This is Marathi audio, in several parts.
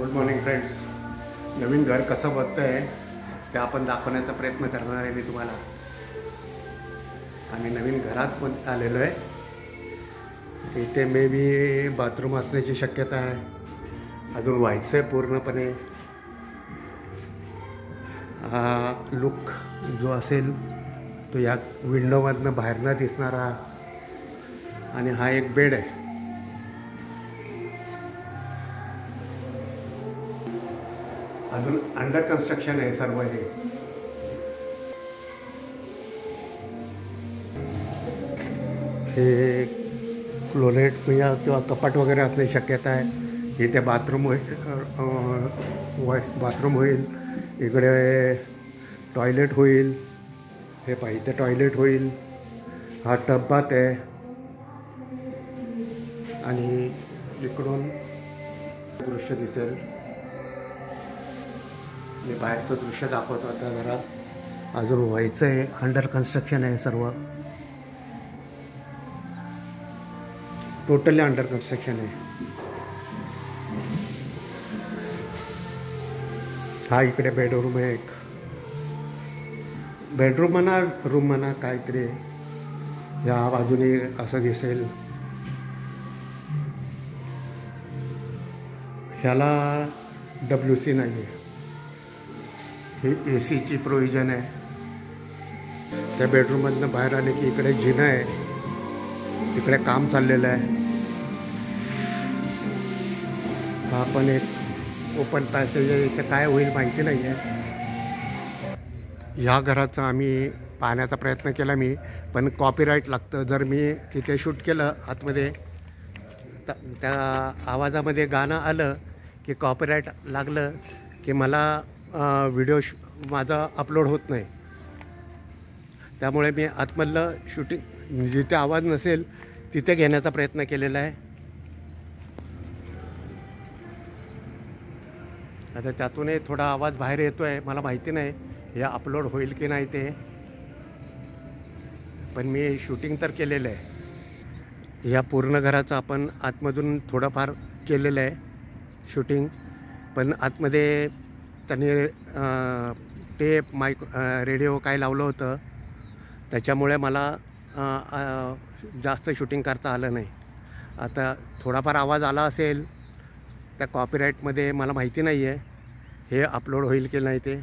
Good morning friends. नवीन घर कसं बघतं आहे ते आपण दाखवण्याचा प्रयत्न करणार आहे मी तुम्हाला. आम्ही नवीन घरात पण आलेलो आहे. इथे मे बी बाथरूम असण्याची शक्यता आहे. अजून व्हायचं आहे पूर्णपणे. हा लुक जो असेल तो या विंडोमधनं बाहेरनं दिसणारा. आणि हा एक बेड आहे. अजून अंडर कन्स्ट्रक्शन आहे सर्व. हे क्लोरेट किंवा कपाट वगैरे असण्याची शक्यता आहे. इथे बाथरूम होईल. इकडे टॉयलेट होईल. हे पाहिजे इथे टॉयलेट होईल. हा टब बाथ आहे. आणि इकडून दृश्य दिसेल. मी बाहेरचं दृश्य दाखवतो आता. घरात अजून व्हायचं आहे. अंडर कन्स्ट्रक्शन आहे सर्व. टोटली अंडर कन्स्ट्रक्शन आहे. हा इकडे बेडरूम आहे. एक बेडरूम म्हणा रूम म्हणा काहीतरी. या बाजूने असं दिसेल. ह्याला WC नाही आहे. ही AC प्रोव्हिजन आहे. त्या बेडरूममधनं बाहेर आले की इकडे जिना आहे. इकडे काम चाललेलं आहे. हा पण एक ओपन पॅसेज आहे. इथे काय होईल माहिती नाही आहे. ह्या घराचा आम्ही पाहण्याचा प्रयत्न केला मी, पण कॉपीराईट लागतं. जर मी तिथे शूट केलं आतमध्ये त्या आवाजामध्ये गाणं आलं की कॉपीराईट लागलं की मला व्हिडिओ माझा अपलोड होत नाही. त्यामुळे मी आतमधलं शूटिंग जिथे आवाज नसेल तिथे घेण्याचा प्रयत्न केलेला आहे. आता त्यातूनही थोडा आवाज बाहेर येतो आहे. मला माहिती नाही हे अपलोड होईल की नाही ते, पण मी शूटिंग तर केलेलं आहे. या पूर्ण घराचं आपण आतमधून थोडंफार केलेलं आहे शूटिंग. पण आतमध्ये त्यांनी टेप रेडिओ काय लावलं होतं त्याच्यामुळे मला जास्त शूटिंग करता आलं नाही. आता थोडाफार आवाज आला असेल त्या कॉपीराईटमध्ये. मला माहिती नाही आहे हे अपलोड होईल की नाही ते.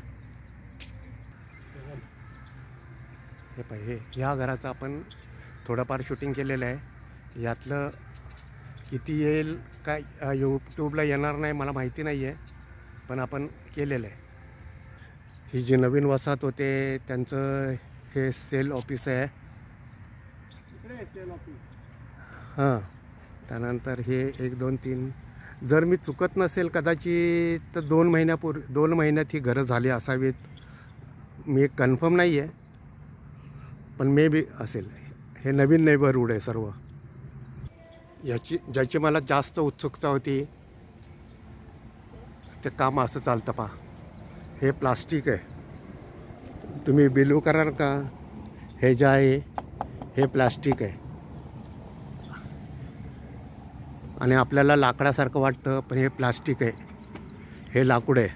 हे पाहिजे ह्या घराचं आपण थोडंफार शूटिंग केलेलं आहे. यातलं किती येईल काय यूट्यूबला येणार नाही मला माहिती नाही आहे, पण आपण केलेलं आहे. ही जी नवीन वसाहत होते त्यांचं हे सेल ऑफिस आहे. हां. त्यानंतर हे 1 2 3 जर मी चुकत नसेल कदाचित तर 2 महिन्यात ही घरं झाली असावीत. मी कन्फर्म नाही आहे, पण मे बी असेल. हे नवीन नेबरहूड आहे सर्व. ज्याची मला जास्त उत्सुकता होती ते काम असं चालतं पहा. हे प्लास्टिक आहे. तुम्ही बिलीव कराल का, हे जे आहे हे प्लास्टिक आहे. आणि आपल्याला लाकडासारखं वाटतं, पण हे प्लास्टिक आहे. हे लाकूड आहे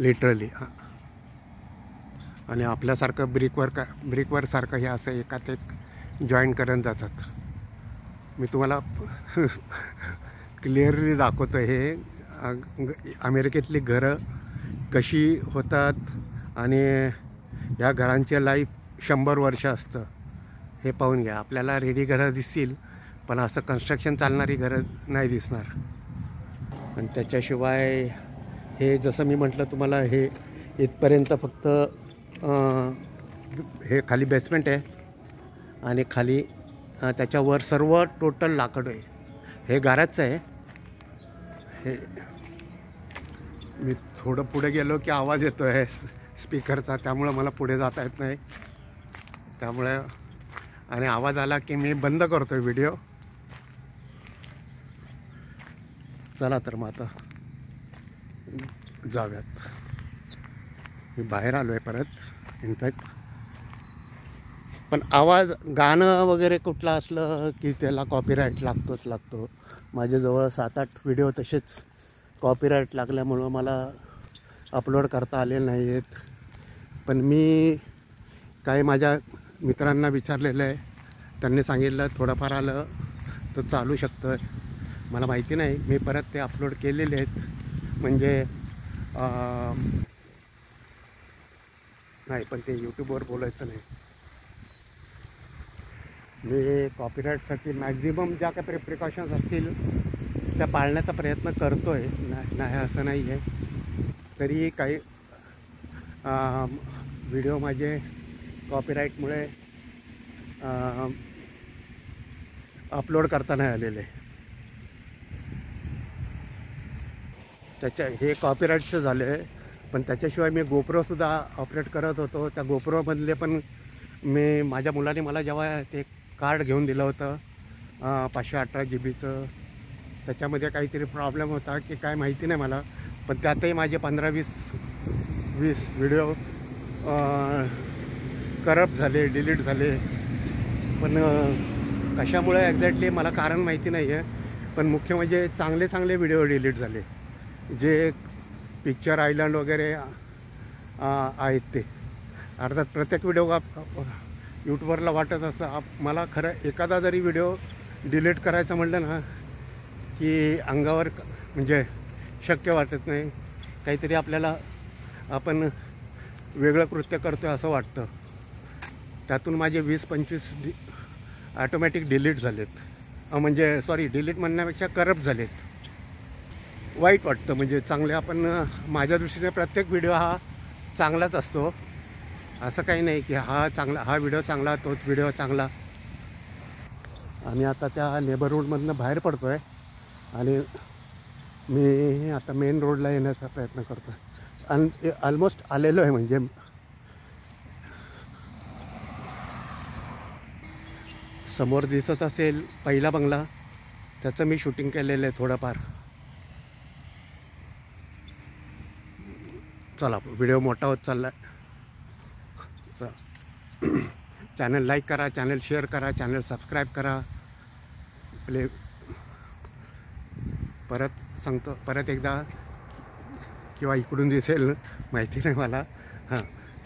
लिटरली. आणि आपल्यासारखं ब्रिकवर सारखं हे असं एकात एक जॉईन करत जातात. मी तुम्हाला क्लिअरली दाखवतो. हे अमेरिकेतली घरं कशी होतात आणि या घरांचे लाईफ 100 वर्ष असतं हे पाहून घ्या. आपल्याला रेडी घरं दिसतील, पण असं कन्स्ट्रक्शन चालणारी घरं नाही दिसणार. आणि त्याच्याशिवाय हे जसं मी म्हटलं तुम्हाला, हे इथपर्यंत फक्त हे खाली बेसमेंट आहे. आणि खाली त्याच्यावर सर्व टोटल लाकड आहे. हे गाराचं आहे. हे मी थोडं पुढे गेलो की आवाज येतो आहे स्पीकरचा, त्यामुळं मला पुढे जाता येत नाही. त्यामुळे आणि आवाज आला की मी बंद करतो आहे व्हिडिओ. चला तर मग आता जाऊयात. मी बाहेर आलो आहे परत इनफॅक्ट. पण आवाज गाणं वगैरे कुठलं असलं की त्याला कॉपीराईट लागतो. माझ्याजवळ 7-8 व्हिडिओ तसेच कॉपीराईट लागल्यामुळं मला अपलोड करता आले नाही आहेत. पण मी काही माझ्या मित्रांना विचारलेलं आहे, त्यांनी सांगितलं थोडंफार आलं तर चालू शकतं. मला माहिती नाही, मी परत ते अपलोड केलेले आहेत. म्हणजे नाही, पण ते यूट्यूबवर बोलायचं नाही. मी कॉपीराईटसाठी मॅक्झिमम ज्या काही प्रिकॉशन्स असतील त्या पाळण्याचा प्रयत्न करतो आहे. नाही असं नाही आहे. तरी काही व्हिडिओ माझे कॉपीराईटमुळे अपलोड करता नाही आलेले. हे कॉपीराईटचं झालं आहे. पण त्याच्याशिवाय मी गोप्रोसुद्धा ऑपरेट करत होतो. त्या गोप्रोमधले पण माझ्या मुलाने मला जेव्हा ते कार्ड घेऊन दिलं होतं 518 GB, त्याच्यामध्ये काहीतरी प्रॉब्लेम होता की काय माहिती नाही मला. पण त्यातही माझे 15-20 व्हिडिओ करप्ट झाले, डिलीट झाले. पण कशामुळे एक्झॅक्टली मला कारण माहिती नाही आहे. पण मुख्य म्हणजे चांगले व्हिडिओ डिलीट झाले, जे पिक्चर आयलंड वगैरे आहेत ते. अर्थात प्रत्येक व्हिडिओ यूट्यूबरला वाटत असतं. मला खरं एखादा जरी व्हिडिओ डिलीट करायचं म्हटलं ना की अंगावर म्हणजे शक्य वाटत नाही. काहीतरी आपल्याला आपण वेगळं कृत्य करतो आहे असं वाटतं. त्यातून माझे 20-25 ॲटोमॅटिक डिलीट झालेत. म्हणजे सॉरी, डिलीट म्हणण्यापेक्षा करप्ट झालेत. वाईट वाटतं. म्हणजे चांगले आपण, माझ्या दृष्टीने प्रत्येक व्हिडिओ हा चांगलाच असतो. असं काही नाही की हा व्हिडिओ चांगला, तोच व्हिडिओ चांगला. आम्ही आता त्या नेबरहूडमधनं बाहेर पडतो आहे आणि मी आता मेन रोडला येण्याचा प्रयत्न करतो आहे. ऑलमोस्ट आलेलो आहे. म्हणजे समोर दिसत असेल पहिला बंगला, त्याचं मी शूटिंग केलेलं आहे थोडंफार. चला, व्हिडिओ मोठा होत चालला आहे. चॅनल लाईक करा, चॅनल शेअर करा, चॅनल सबस्क्राईब करा. परत सांगतो, परत एकदा, किंवा इकडून दिसेल माहिती नाही मला.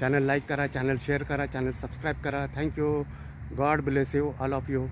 चॅनल लाईक करा, चॅनल शेअर करा, चॅनल सबस्क्राईब करा. Thank you. God bless you all of you.